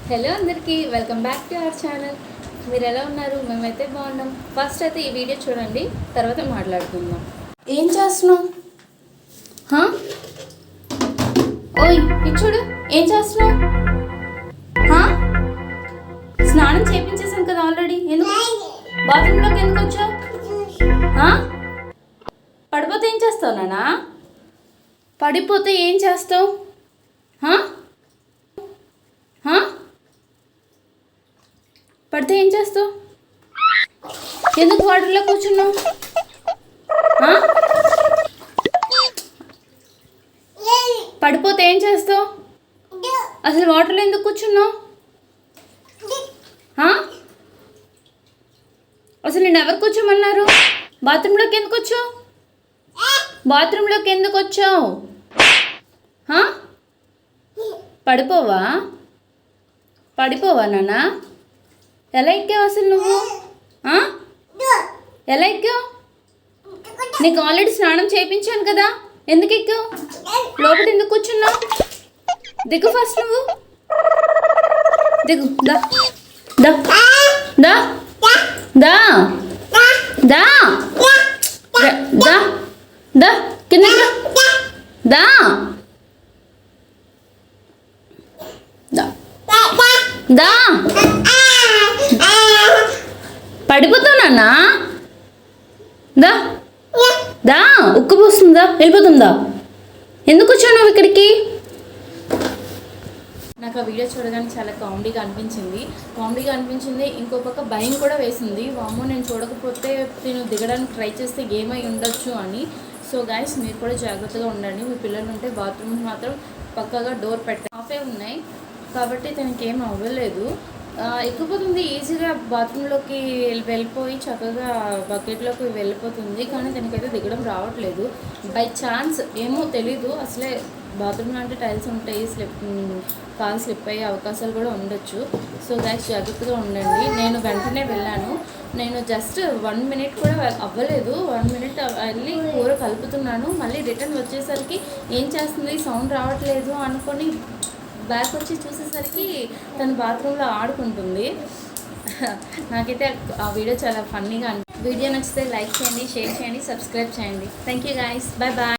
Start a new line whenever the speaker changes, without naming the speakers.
Hello అందరికీ welcome back to our channel. మీరు ఎలా ఉన్నారు? మేమైతే బాగున్నాం. ఫస్ట్ అయితే ఈ వీడియో చూడండి, తర్వాత మాట్లాడుకుందాం. ఏం చేస్తున్నావు? ఓయ్ చూడు, ఏం చేస్తున్నావు? స్నానం చేయించేసాను కదా ఆల్రెడీ. ఎందుకు బాత్రూంలోకి ఎందుకు వచ్చావు? పడిపోతే ఏం చేస్తావు నాన్న? పడిపోతే ఏం చేస్తావు? పడితే ఏం చేస్తావు? ఎందుకు వాటర్లో కూర్చున్నావు? పడిపోతే ఏం చేస్తావు? అసలు వాటర్లో ఎందుకు కూర్చున్నావు? అసలు నేను ఎవరు కూర్చోమన్నారు? బాత్రూంలోకి ఎందుకు వచ్చావు? బాత్రూంలోకి ఎందుకు వచ్చావు? పడిపోవా? పడిపోవా నాన్న? ఎలా ఎక్కావు అసలు నువ్వు? ఎలా ఎక్కావు? నీకు ఆల్రెడీ స్నానం చేయించాను కదా, ఎందుకు ఎక్కావు? లోపల ఎందుకు కూర్చున్నావు? దిగు ఫస్ట్ నువ్వు, దిగు. దా దా దా దా దా దా దా కింద దా దా. పడిపోతావు నాన్న. దా దా, ఉక్కు పోస్తుందా? వెళ్ళిపోతుందా? ఎందుకు వచ్చావు నువ్వు ఇక్కడికి? నాకు ఆ వీడియో చూడగానే చాలా కామెడీగా అనిపించింది. ఇంకో పక్క భయం కూడా వేసింది. వామ్మో, నేను చూడకపోతే నేను దిగడానికి ట్రై చేస్తే ఏమై ఉండొచ్చు అని. సో గైస్, మీరు కూడా జాగ్రత్తగా ఉండండి. మీ పిల్లలు ఉంటే బాత్రూమ్ మాత్రం పక్కగా డోర్ ఆఫే ఉన్నాయి కాబట్టి తనకి ఏం అవ్వలేదు. ఎక్కిపోతుంది ఈజీగా, బాత్రూంలోకి వెళ్ళిపోయి చక్కగా బకెట్లోకి వెళ్ళిపోతుంది. కానీ దానికైతే దిగడం రావట్లేదు. బై ఛాన్స్ ఏమో తెలీదు, అసలే బాత్రూంలో అంటే టైల్స్ ఉంటాయి, కాలు స్లిప్ అయ్యే అవకాశాలు కూడా ఉండొచ్చు. సో గైస్, జాగ్రత్తగా ఉండండి. నేను వెంటనే వెళ్ళాను. నేను జస్ట్ 1 మినిట్ కూడా అవ్వలేదు. 1 మినిట్ వెళ్ళి కూర కలుపుతున్నాను. మళ్ళీ రిటర్న్ వచ్చేసరికి ఏం చేస్తుంది, సౌండ్ రావట్లేదు అనుకొని బ్యాక్ వచ్చి చూసేసరికి తను బాత్రూంలో ఆడుకుంటుంది. నాకైతే ఆ వీడియో చాలా ఫన్నీగా వీడియో నచ్చితే లైక్ చేయండి, షేర్ చేయండి, సబ్స్క్రైబ్ చేయండి. Thank you guys, bye bye.